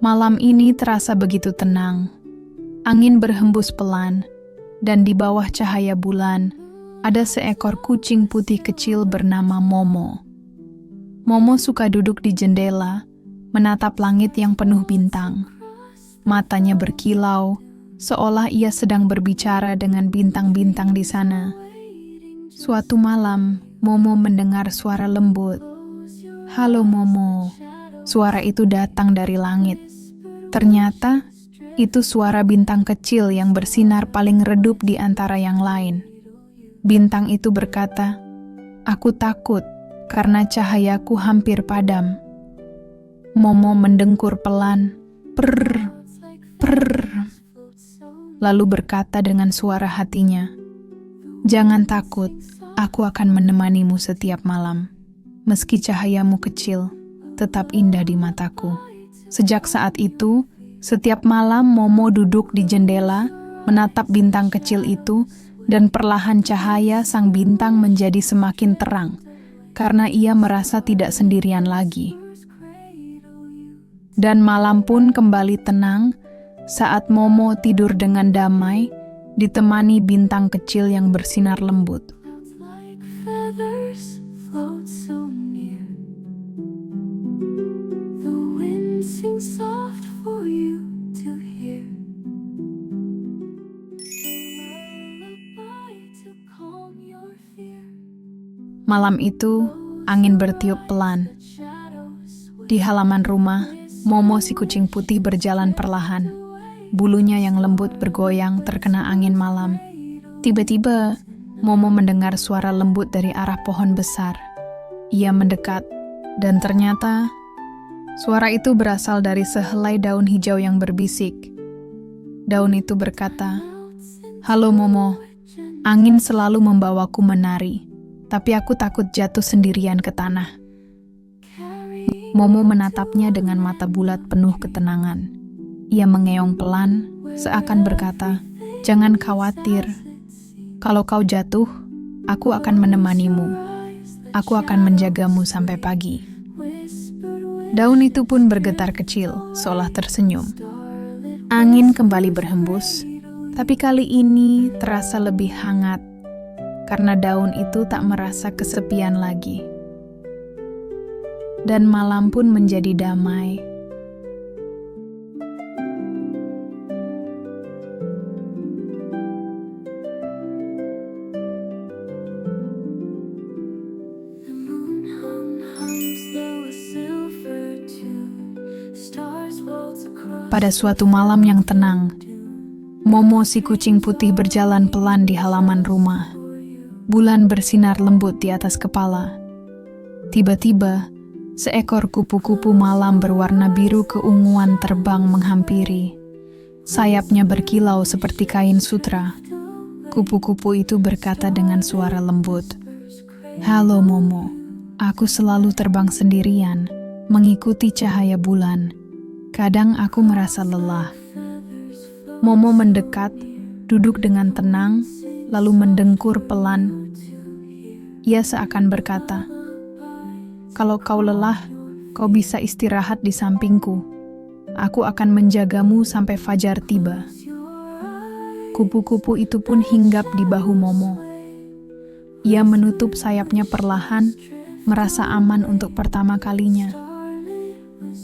Malam ini terasa begitu tenang. Angin berhembus pelan, dan di bawah cahaya bulan, ada seekor kucing putih kecil bernama Momo. Momo suka duduk di jendela, menatap langit yang penuh bintang. Matanya berkilau, seolah ia sedang berbicara dengan bintang-bintang di sana. Suatu malam, Momo mendengar suara lembut. "Halo Momo." Suara itu datang dari langit. Ternyata, itu suara bintang kecil yang bersinar paling redup di antara yang lain. Bintang itu berkata, "Aku takut karena cahayaku hampir padam." Momo mendengkur pelan, "Prr, prr." Lalu berkata dengan suara hatinya, "Jangan takut, aku akan menemanimu setiap malam. Meski cahayamu kecil, tetap indah di mataku." Sejak saat itu, setiap malam Momo duduk di jendela, menatap bintang kecil itu, dan perlahan cahaya sang bintang menjadi semakin terang, karena ia merasa tidak sendirian lagi. Dan malam pun kembali tenang, saat Momo tidur dengan damai, ditemani bintang kecil yang bersinar lembut. Malam itu, angin bertiup pelan. Di halaman rumah, Momo si kucing putih berjalan perlahan. Bulunya yang lembut bergoyang terkena angin malam. Tiba-tiba, Momo mendengar suara lembut dari arah pohon besar. Ia mendekat, dan ternyata suara itu berasal dari sehelai daun hijau yang berbisik. Daun itu berkata, "Halo Momo, angin selalu membawaku menari, tapi aku takut jatuh sendirian ke tanah." Momo menatapnya dengan mata bulat penuh ketenangan. Ia mengeong pelan, seakan berkata, "Jangan khawatir. Kalau kau jatuh, aku akan menemanimu. Aku akan menjagamu sampai pagi." Daun itu pun bergetar kecil, seolah tersenyum. Angin kembali berhembus, tapi kali ini terasa lebih hangat, karena daun itu tak merasa kesepian lagi. Dan malam pun menjadi damai. Pada suatu malam yang tenang, Momo si kucing putih berjalan pelan di halaman rumah. Bulan bersinar lembut di atas kepala. Tiba-tiba, seekor kupu-kupu malam berwarna biru keunguan terbang menghampiri. Sayapnya berkilau seperti kain sutra. Kupu-kupu itu berkata dengan suara lembut, "Halo Momo, aku selalu terbang sendirian, mengikuti cahaya bulan. Kadang aku merasa lelah." Momo mendekat, duduk dengan tenang, lalu mendengkur pelan. Ia seakan berkata, "Kalau kau lelah, kau bisa istirahat di sampingku. Aku akan menjagamu sampai fajar tiba." Kupu-kupu itu pun hinggap di bahu Momo. Ia menutup sayapnya perlahan, merasa aman untuk pertama kalinya.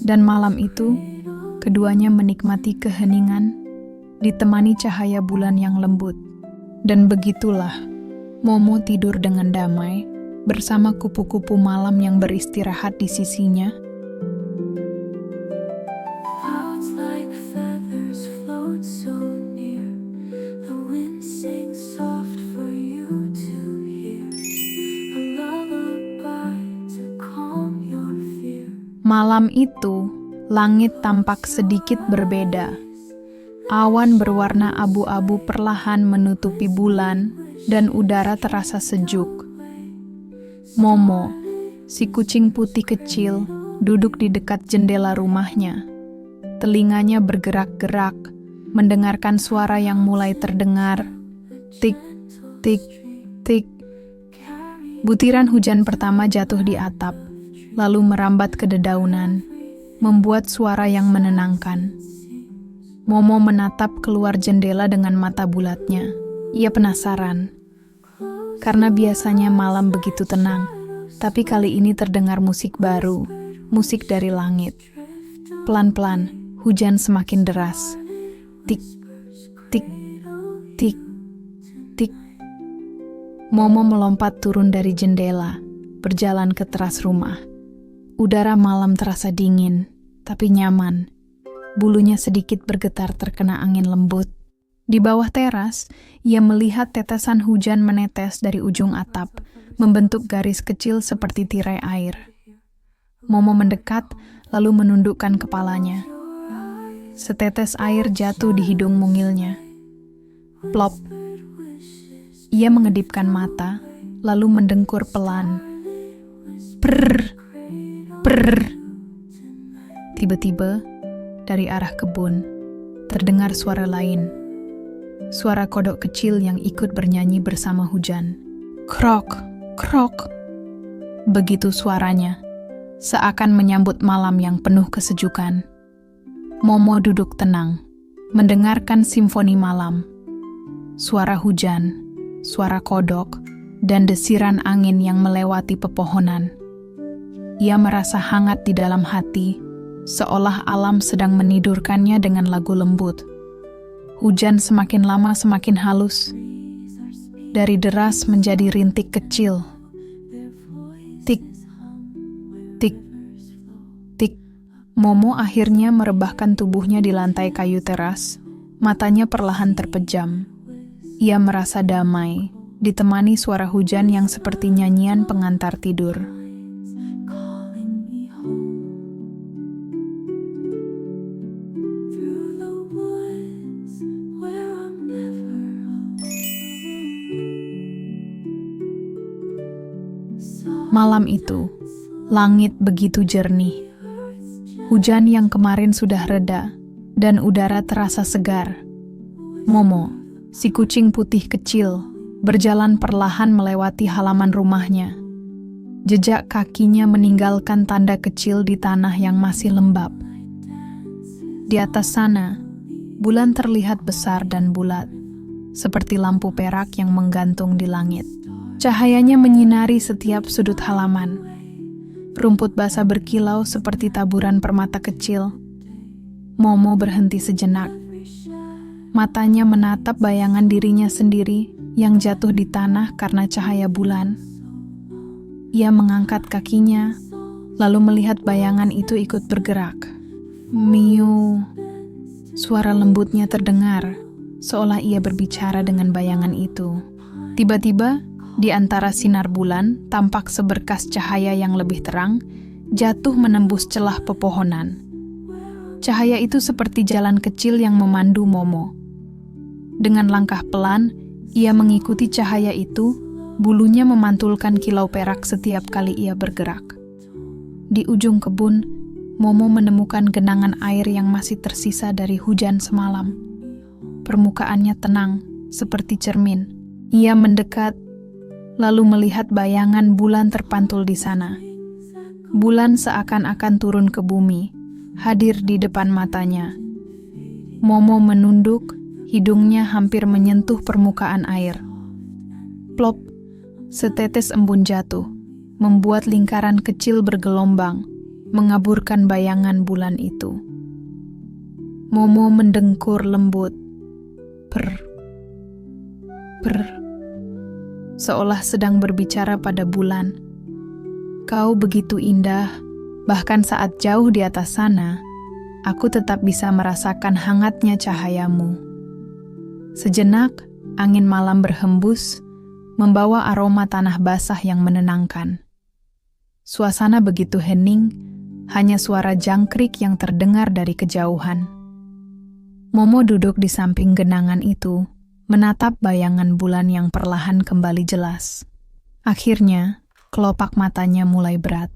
Dan malam itu, keduanya menikmati keheningan, ditemani cahaya bulan yang lembut. Dan begitulah, Momo tidur dengan damai, bersama kupu-kupu malam yang beristirahat di sisinya. Malam itu, langit tampak sedikit berbeda. Awan berwarna abu-abu perlahan menutupi bulan, dan udara terasa sejuk. Momo, si kucing putih kecil, duduk di dekat jendela rumahnya. Telinganya bergerak-gerak, mendengarkan suara yang mulai terdengar. Tik, tik, tik. Butiran hujan pertama jatuh di atap, lalu merambat ke dedaunan. membuat suara yang menenangkan. Momo menatap keluar jendela dengan mata bulatnya. Ia penasaran, karena biasanya malam begitu tenang, tapi kali ini terdengar musik baru, musik dari langit. Pelan-pelan, hujan semakin deras. Tik, tik, tik, tik. Momo melompat turun dari jendela, berjalan ke teras rumah. Udara malam terasa dingin, tapi nyaman. Bulunya sedikit bergetar terkena angin lembut. Di bawah teras, ia melihat tetesan hujan menetes dari ujung atap, membentuk garis kecil seperti tirai air. Momo mendekat, lalu menundukkan kepalanya. Setetes air jatuh di hidung mungilnya. Plop. Ia mengedipkan mata, lalu mendengkur pelan. Prrr, prrr. Tiba-tiba, dari arah kebun, terdengar suara lain. Suara kodok kecil yang ikut bernyanyi bersama hujan. Krok, krok. Begitu suaranya, seakan menyambut malam yang penuh kesejukan. Momo duduk tenang, mendengarkan simfoni malam. Suara hujan, suara kodok, dan desiran angin yang melewati pepohonan. Ia merasa hangat di dalam hati, seolah alam sedang menidurkannya dengan lagu lembut. Hujan semakin lama semakin halus, dari deras menjadi rintik kecil. Tik, tik, tik. Momo akhirnya merebahkan tubuhnya di lantai kayu teras, matanya perlahan terpejam. Ia merasa damai, ditemani suara hujan yang seperti nyanyian pengantar tidur. Malam itu, langit begitu jernih. Hujan yang kemarin sudah reda, dan udara terasa segar. Momo, si kucing putih kecil, berjalan perlahan melewati halaman rumahnya. Jejak kakinya meninggalkan tanda kecil di tanah yang masih lembab. Di atas sana, bulan terlihat besar dan bulat, seperti lampu perak yang menggantung di langit. Cahayanya menyinari setiap sudut halaman. Rumput basah berkilau seperti taburan permata kecil. Momo berhenti sejenak. Matanya menatap bayangan dirinya sendiri yang jatuh di tanah karena cahaya bulan. Ia mengangkat kakinya, lalu melihat bayangan itu ikut bergerak. Miu. Suara lembutnya terdengar, seolah ia berbicara dengan bayangan itu. Tiba-tiba, di antara sinar bulan, tampak seberkas cahaya yang lebih terang, jatuh menembus celah pepohonan. Cahaya itu seperti jalan kecil yang memandu Momo. Dengan langkah pelan, ia mengikuti cahaya itu, bulunya memantulkan kilau perak setiap kali ia bergerak. Di ujung kebun, Momo menemukan genangan air yang masih tersisa dari hujan semalam. Permukaannya tenang, seperti cermin. Ia mendekat, lalu melihat bayangan bulan terpantul di sana. Bulan seakan-akan turun ke bumi, hadir di depan matanya. Momo menunduk, hidungnya hampir menyentuh permukaan air. Plop, setetes embun jatuh, membuat lingkaran kecil bergelombang, mengaburkan bayangan bulan itu. Momo mendengkur lembut. Per, per. Seolah sedang berbicara pada bulan. Kau begitu indah, bahkan saat jauh di atas sana, aku tetap bisa merasakan hangatnya cahayamu. Sejenak, angin malam berhembus, membawa aroma tanah basah yang menenangkan. Suasana begitu hening, hanya suara jangkrik yang terdengar dari kejauhan. Momo duduk di samping genangan itu, menatap bayangan bulan yang perlahan kembali jelas. Akhirnya, kelopak matanya mulai berat.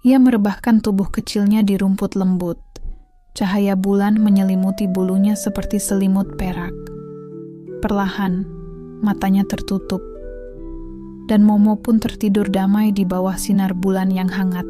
Ia merebahkan tubuh kecilnya di rumput lembut. Cahaya bulan menyelimuti bulunya seperti selimut perak. Perlahan, matanya tertutup. Dan Momo pun tertidur damai di bawah sinar bulan yang hangat.